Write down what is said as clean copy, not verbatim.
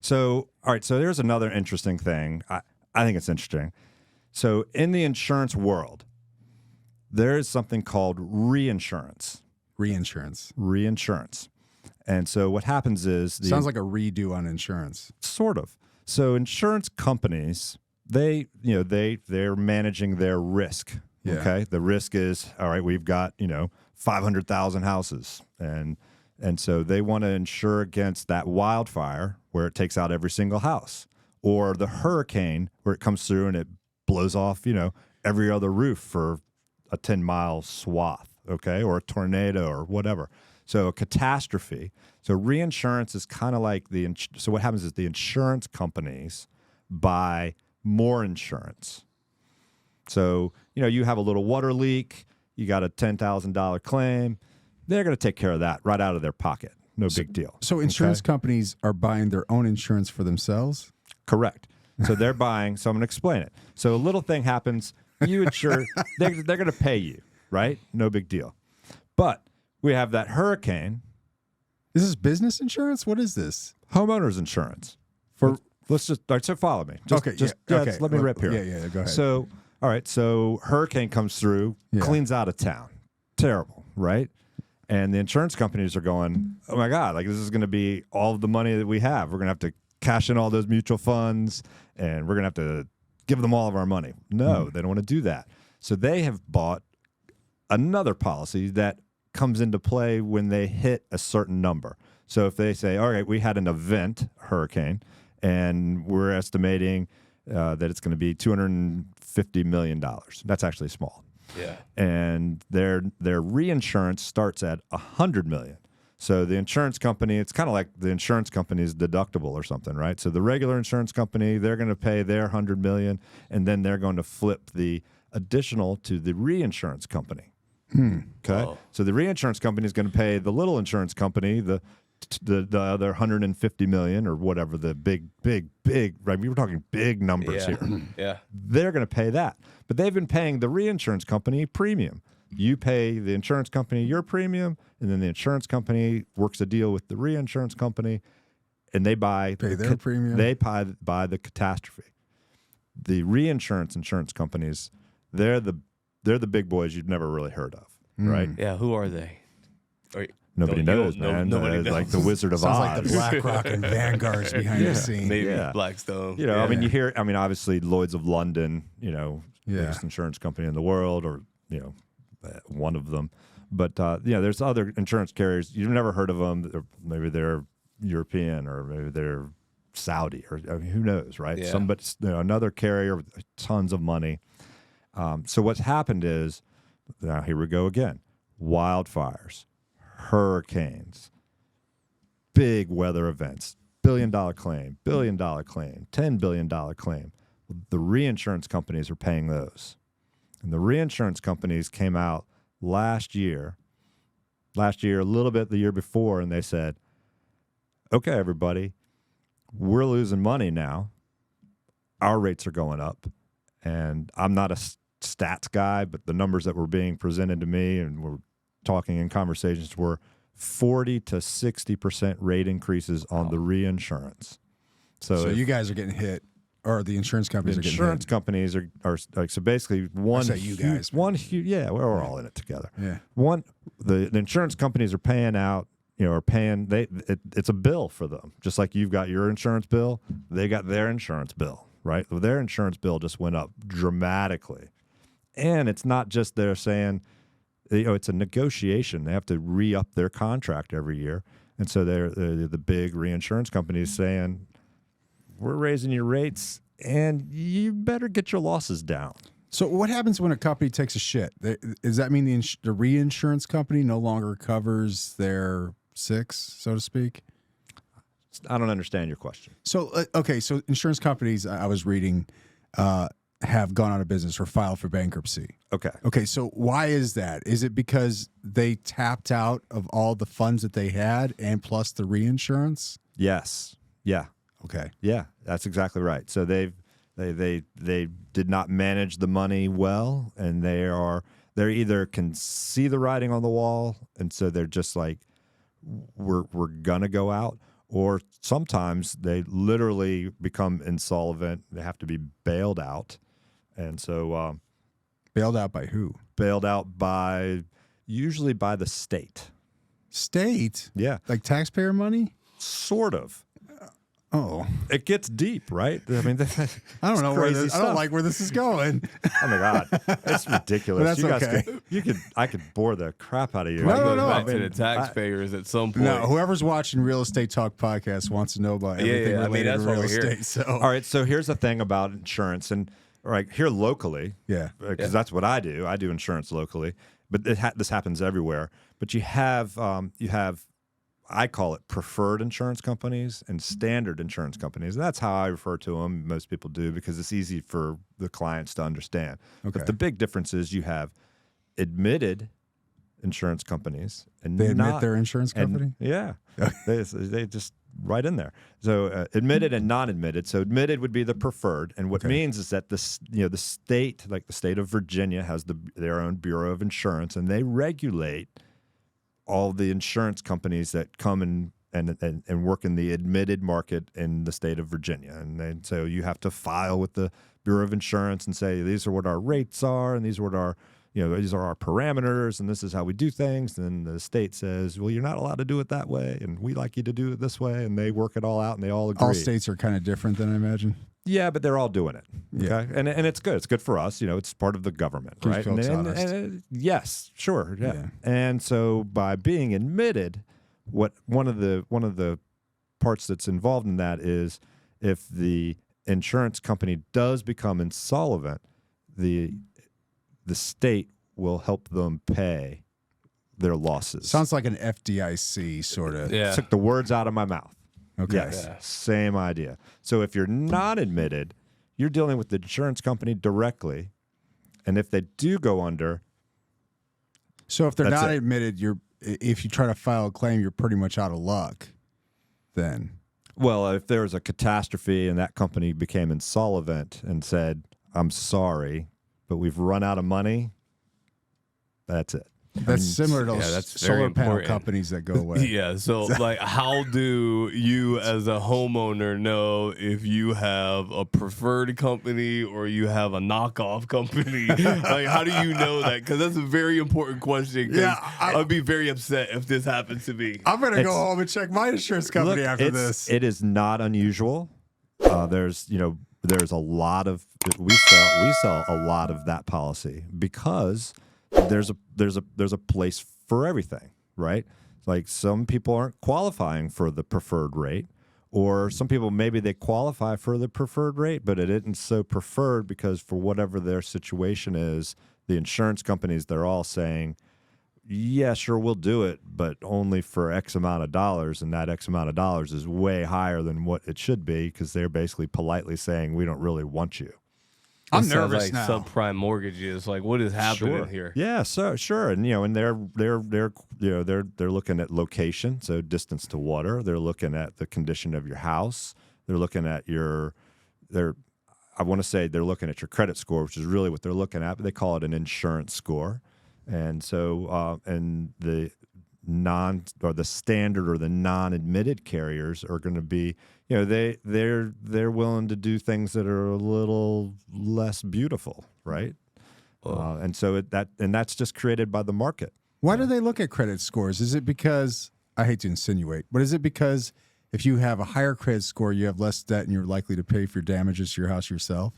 So, all right, so there's another interesting thing. I think it's interesting. So in the insurance world, there is something called reinsurance. Reinsurance. And so what happens is... Sounds like a redo on insurance. Sort of. So insurance companies, they're managing their risk. Yeah. Okay? The risk is, all right, we've got, 500,000 houses. And so they want to insure against that wildfire where it takes out every single house, or the hurricane where it comes through and it blows off, every other roof for a 10-mile swath, okay, or a tornado or whatever. So a catastrophe. So reinsurance is kind of like so what happens is the insurance companies buy more insurance. So, you have a little water leak, you got a $10,000 claim, they're going to take care of that right out of their pocket. No big deal. So insurance companies are buying their own insurance for themselves? Correct. So they're buying, so I'm going to explain it. So a little thing happens, you insure, they're going to pay you, right? No big deal. But we have that hurricane. Is this business insurance? What is this? Homeowners insurance. Let's just, all right, so follow me. Okay. Let me rip here. Yeah, go ahead. So, all right, so hurricane comes through, cleans out of town. Terrible, right? And the insurance companies are going, oh my God, like this is going to be all of the money that we have. We're going to have to cash in all those mutual funds and we're going to have to give them all of our money. No, they don't want to do that. So they have bought another policy that comes into play when they hit a certain number. So if they say, all right, we had an event, hurricane, and we're estimating that it's going to be $250 million. That's actually small. Yeah. And their reinsurance starts at $100 million. So the insurance company, it's kind of like the insurance company's deductible or something, right? So the regular insurance company, they're going to pay their $100 million, and then they're going to flip the additional to the reinsurance company. Okay. Oh. So the reinsurance company is going to pay the little insurance company the other $150 million or whatever the big, right? We were talking big numbers here. Yeah. They're going to pay that. But they've been paying the reinsurance company premium. You pay the insurance company your premium, and then the insurance company works a deal with the reinsurance company, and they buy their premium. They buy the catastrophe. The insurance companies, they're the big boys you've never really heard of, right? Yeah. Who are they? Nobody knows, man. Nobody knows. Like the Wizard of Oz. Sounds like the BlackRock and Vanguard's behind the scene. Maybe Blackstone. I mean, you hear. I mean, obviously, Lloyd's of London. Biggest insurance company in the world, or one of them. But there's other insurance carriers you've never heard of them. Maybe they're European, or maybe they're Saudi, or who knows, right? Yeah. Another carrier with tons of money. So what's happened is, now here we go again: wildfires, hurricanes, big weather events, $1 billion claim, $1 billion claim, $10 billion claim. The reinsurance companies are paying those. And the reinsurance companies came out last year, a little bit the year before, and they said, okay, everybody, we're losing money now. Our rates are going up. And I'm not a stats guy, but the numbers that were being presented to me and we're talking in conversations were 40 to 60% rate increases on the reinsurance. So you guys are getting hit, or the insurance companies are getting hit. Insurance companies are like, so basically one. You guys. We're all in it together. Yeah. The insurance companies are paying out, are paying, it's a bill for them. Just like you've got your insurance bill, they got their insurance bill, right? Well, their insurance bill just went up dramatically. And it's not just they're saying, it's a negotiation. They have to re-up their contract every year. And so they're the big reinsurance companies saying, we're raising your rates and you better get your losses down. So what happens when a company takes a shit? Does that mean the reinsurance company no longer covers their six, so to speak? I don't understand your question. So, so insurance companies, I was reading, have gone out of business or filed for bankruptcy. Okay, so why is that? Is it because they tapped out of all the funds that they had and plus the reinsurance? Yes. Yeah. Okay. Yeah, that's exactly right. So they did not manage the money well, and they're either can see the writing on the wall, and so they're just like, we're gonna go out, or sometimes they literally become insolvent. They have to be bailed out. And so bailed out by who? Bailed out usually by the state. State? Yeah. Like taxpayer money? Sort of. Oh, it gets deep, right? I mean, I don't know where this. I don't like where this is going. Oh my God, it's ridiculous. Well, that's okay. I could bore the crap out of you. No. Back to the taxpayers at some point. No, whoever's watching Real Estate Talk podcast wants to know about everything related to real estate. So, all right. So here's the thing about insurance, and here locally, because that's what I do. I do insurance locally, but this happens everywhere. But you have I call it preferred insurance companies and standard insurance companies. And that's how I refer to them. Most people do because it's easy for the clients to understand. Okay. But the big difference is you have admitted insurance companies. And they admit their insurance company? Yeah. they just right in there. So admitted and non-admitted. So admitted would be the preferred. And what means is that the state, like the state of Virginia, has their own Bureau of Insurance, and they regulate all the insurance companies that come and work in the admitted market in the state of Virginia. And so you have to file with the Bureau of Insurance and say, these are what our rates are, and these are what our, these are our parameters, and this is how we do things. And the state says, well, you're not allowed to do it that way, and we like you to do it this way. And they work it all out, and they all agree. All states are kind of different then, I imagine. Yeah, but they're all doing it. Okay, yeah. And it's good. It's good for us. It's part of the government, right? And yes, sure, yeah. And so by being admitted, one of the parts that's involved in that is if the insurance company does become insolvent, the state will help them pay their losses. Sounds like an FDIC sort of. Yeah. Took the words out of my mouth. Okay. Yes, same idea. So if you're not admitted, you're dealing with the insurance company directly, and if they do go under, so if they're not admitted, if you try to file a claim, you're pretty much out of luck. Then, well, if there was a catastrophe and that company became insolvent and said, "I'm sorry, but we've run out of money," that's it. That's similar to solar panel companies that go away. Yeah. So, like, how do you as a homeowner know if you have a preferred company or you have a knockoff company? Like, how do you know that? Because that's a very important question. Yeah, I'd be very upset if this happens to me. I'm going to go home and check my insurance company after this. It is not unusual. There's a lot of we sell a lot of that policy because there's a place for everything, right? Like some people aren't qualifying for the preferred rate, or some people maybe they qualify for the preferred rate, but it isn't so preferred because for whatever their situation is, the insurance companies, they're all saying, yeah, sure, we'll do it, but only for X amount of dollars, and that X amount of dollars is way higher than what it should be because they're basically politely saying, we don't really want you. I'm nervous now. Subprime mortgages, like what is happening here? Yeah, so sure, and they're looking at location, so distance to water. They're looking at the condition of your house. They're looking at I want to say they're looking at your credit score, which is really what they're looking at. But they call it an insurance score, and so and the standard or the non-admitted carriers are going to be, they're willing to do things that are a little less beautiful, right? And so that's just created by the market. Why do they look at credit scores? Is it because, I hate to insinuate, but is it because if you have a higher credit score, you have less debt and you're likely to pay for your damages to your house yourself?